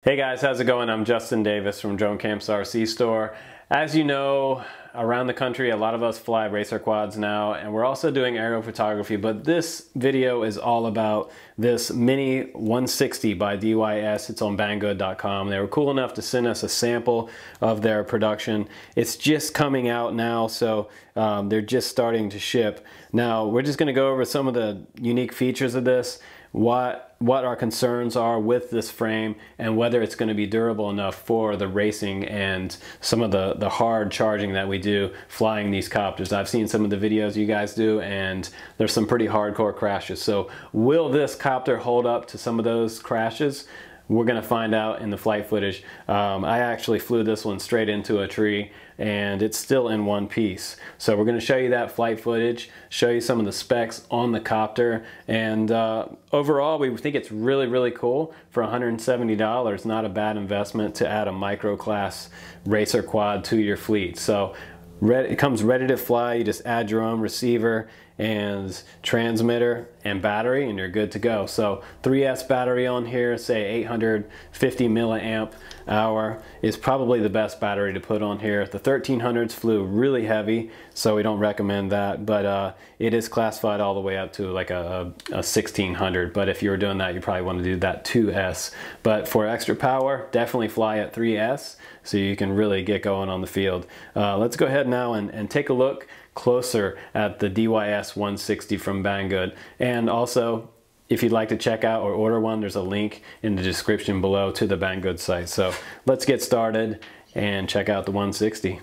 Hey guys, how's it going? I'm Justin Davis from Drone Camps RC Store. As you know, around the country, a lot of us fly racer quads now, and we're also doing aerial photography, but this video is all about this Mini 160 by DYS. It's on Banggood.com. They were cool enough to send us a sample of their production. It's just coming out now, so they're just starting to ship. Now, we're just gonna go over some of the unique features of this, what our concerns are with this frame, and whether it's going to be durable enough for the racing and some of the hard charging that we do flying these copters. I've seen some of the videos you guys do, and there's some pretty hardcore crashes. So will this copter hold up to some of those crashes? We're going to find out in the flight footage. I actually flew this one straight into a tree, and it's still in one piece. So we're going to show you that flight footage, show you some of the specs on the copter, and overall we think it's really cool. For $170, not a bad investment to add a micro class racer quad to your fleet. So it comes ready to fly. You just add your own receiver and transmitter and battery, and you're good to go. So 3S battery on here, say 850 milliamp hour, is probably the best battery to put on here. The 1300s flew really heavy, so we don't recommend that, but it is classified all the way up to like a 1600. But if you were doing that, you probably want to do that 2S. But for extra power, definitely fly at 3S so you can really get going on the field. Let's go ahead now and take a look closer at the DYS 160 from Banggood. And also, if you'd like to check out or order one, there's a link in the description below to the Banggood site. So let's get started and check out the 160.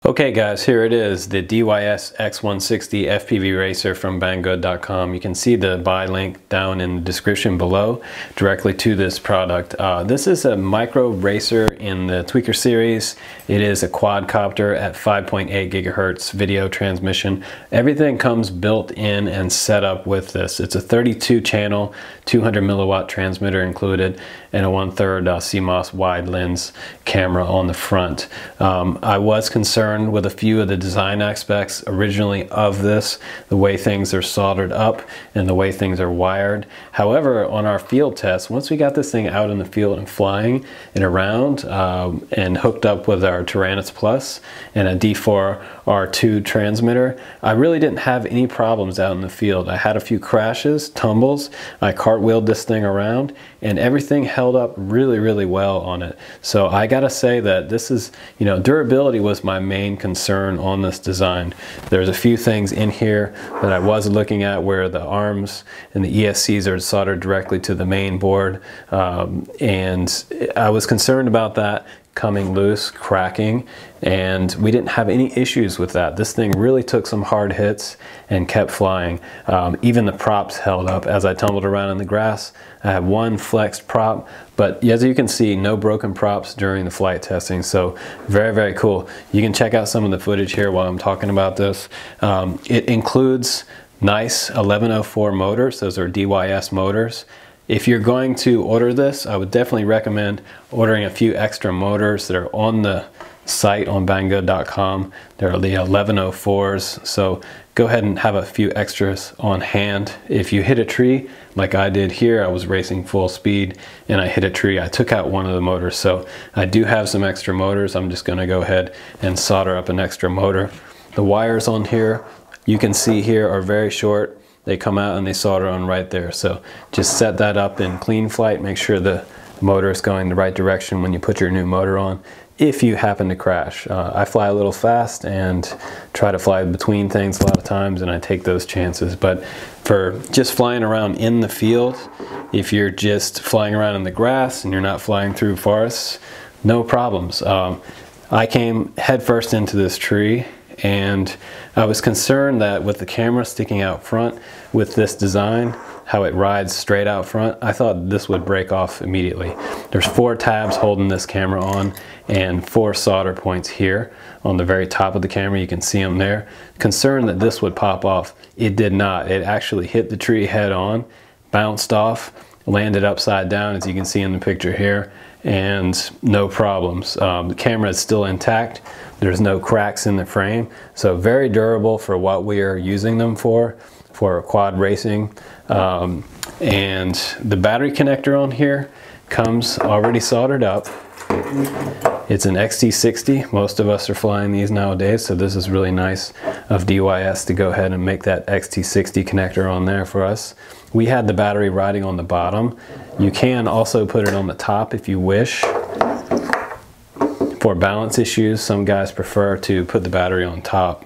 Okay guys, here it is, the DYS X160 FPV Racer from Banggood.com. You can see the buy link down in the description below, directly to this product. This is a micro racer in the Tweaker series. It is a quadcopter at 5.8 gigahertz video transmission. Everything comes built in and set up with this. It's a 32 channel, 200 milliwatt transmitter included, and a 1/3 CMOS wide lens camera on the front. I was concerned with a few of the design aspects originally of this, the way things are soldered up and the way things are wired. However, on our field test, once we got this thing out in the field and flying and around and hooked up with our Tyrannus Plus and a D4R2 transmitter, I really didn't have any problems out in the field. I had a few crashes, tumbles, I cartwheeled this thing around, and everything held up really well on it. So I gotta say that this is, durability was my main concern on this design. There's a few things in here that I was looking at where the arms and the ESCs are soldered directly to the main board, and I was concerned about that coming loose, cracking, and we didn't have any issues with that. This thing really took some hard hits and kept flying. Even the props held up as I tumbled around in the grass. I had one flexed prop, but as you can see, no broken props during the flight testing, so very cool. You can check out some of the footage here while I'm talking about this. It includes nice 1104 motors. Those are DYS motors. If you're going to order this, I would definitely recommend ordering a few extra motors that are on the site on Banggood.com. There are the 1104s, so go ahead and have a few extras on hand. If you hit a tree, like I did here, I was racing full speed and I hit a tree, I took out one of the motors, so I do have some extra motors. I'm just gonna go ahead and solder up an extra motor. The wires on here, you can see here, are very short. They come out and they solder on right there. So just set that up in clean flight. Make sure the motor is going the right direction when you put your new motor on, if you happen to crash. I fly a little fast and try to fly between things a lot of times, and I take those chances. But for just flying around in the field, if you're just flying around in the grass and you're not flying through forests, no problems. I came headfirst into this tree, and I was concerned that with the camera sticking out front with this design, how it rides straight out front, I thought this would break off immediately. There's 4 tabs holding this camera on and 4 solder points here on the very top of the camera. You can see them there. Concerned that this would pop off. It did not. It actually hit the tree head on, bounced off, landed upside down, as you can see in the picture here, and no problems. The camera is still intact. There's no cracks in the frame, so very durable for what we are using them for. for quad racing. And the battery connector on here comes already soldered up. It's an XT60. Most of us are flying these nowadays, so this is really nice of DYS to go ahead and make that XT60 connector on there for us. We had the battery riding on the bottom. You can also put it on the top if you wish. For balance issues, some guys prefer to put the battery on top.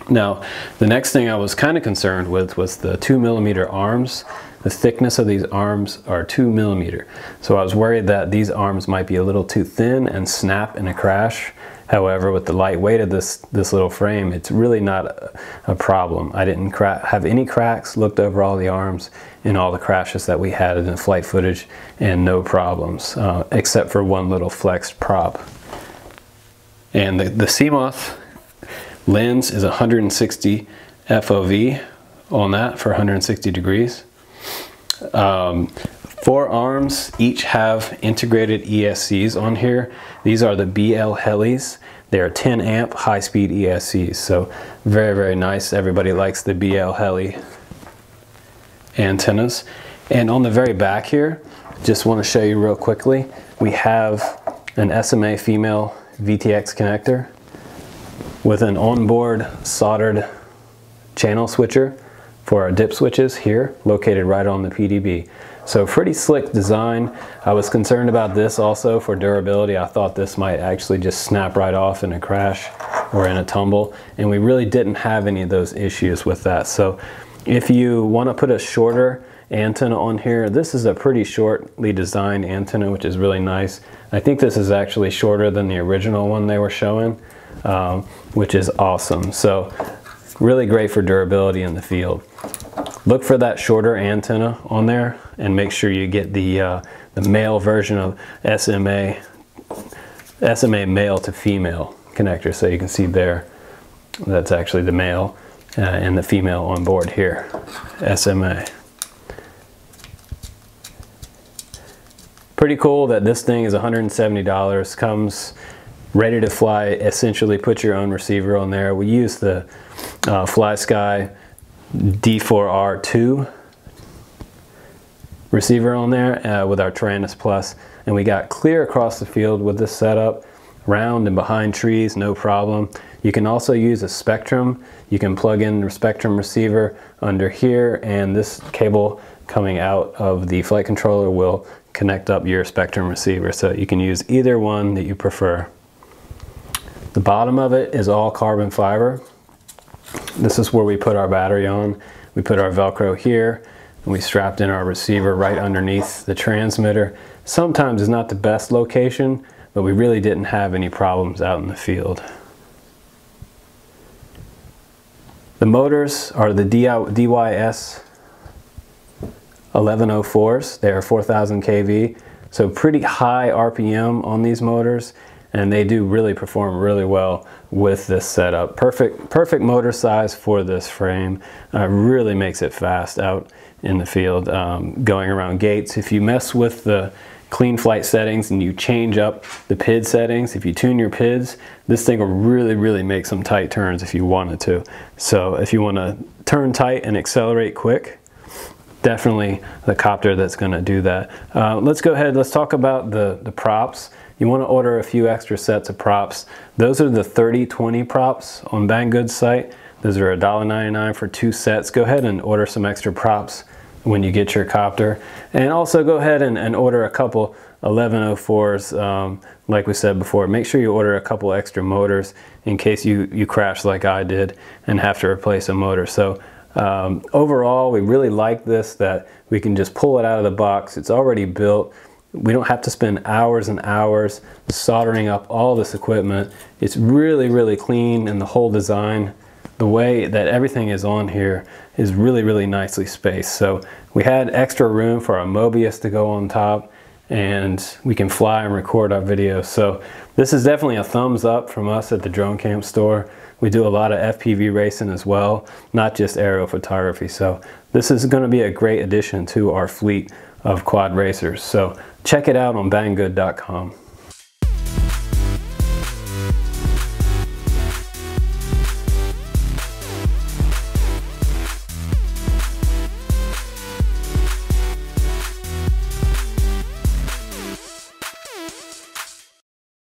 Now, the next thing I was kind of concerned with was the 2mm arms. The thickness of these arms are 2mm. So I was worried that these arms might be a little too thin and snap in a crash. However, with the light weight of this little frame, it's really not a problem. I didn't have any cracks, looked over all the arms in all the crashes that we had in the flight footage, and no problems, except for one little flexed prop. And the CMOS lens is 160 FOV on that for 160 degrees. 4 arms each have integrated ESCs on here. These are the BLHelis. They are 10 amp high-speed ESCs, so very, very nice. Everybody likes the BLHeli antennas. And on the very back here, just want to show you real quickly, we have an SMA female VTX connector with an onboard soldered channel switcher for our dip switches here, located right on the PDB. So pretty slick design. I was concerned about this also for durability. I thought this might actually just snap right off in a crash or in a tumble, and we really didn't have any of those issues with that. So if you want to put a shorter antenna on here, this is a pretty shortly designed antenna, which is really nice. I think this is actually shorter than the original one they were showing, which is awesome. So really great for durability in the field. Look for that shorter antenna on there, and make sure you get the male version of SMA male to female connector. So you can see there, that's actually the male and the female on board here, SMA. Pretty cool that this thing is $170, comes ready to fly. Essentially put your own receiver on there. We use the FlySky D4R2 receiver on there with our Tyrannus Plus, and we got clear across the field with this setup, round and behind trees, no problem. You can also use a Spectrum. You can plug in the Spectrum receiver under here, and this cable coming out of the flight controller will connect up your Spectrum receiver, so you can use either one that you prefer. The bottom of it is all carbon fiber. This is where we put our battery on. We put our Velcro here, and we strapped in our receiver right underneath the transmitter. Sometimes it's not the best location, but we really didn't have any problems out in the field. The motors are the DYS 1104s. They are 4,000 kV, so pretty high RPM on these motors, and they do really perform really well with this setup. Perfect motor size for this frame. Really makes it fast out in the field, going around gates. If you mess with the clean flight settings and you change up the PID settings, if you tune your PIDs, this thing will really make some tight turns if you wanted to. So if you want to turn tight and accelerate quick, definitely the copter that's going to do that. Let's go ahead, let's talk about the props. You want to order a few extra sets of props. Those are the 30/20 props on Banggood's site. Those are $1.99 for 2 sets. Go ahead and order some extra props when you get your copter. And also go ahead and order a couple 1104s. Like we said before, make sure you order a couple extra motors in case you crash like I did and have to replace a motor. So overall, we really like this, that we can just pull it out of the box. It's already built. We don't have to spend hours and hours soldering up all this equipment. It's really clean, and the whole design, the way that everything is on here, is really nicely spaced. So we had extra room for our Mobius to go on top, and we can fly and record our videos. So this is definitely a thumbs up from us at the Drone Camp store. We do a lot of FPV racing as well, not just aerial photography. So this is going to be a great addition to our fleet of quad racers. So check it out on Banggood.com.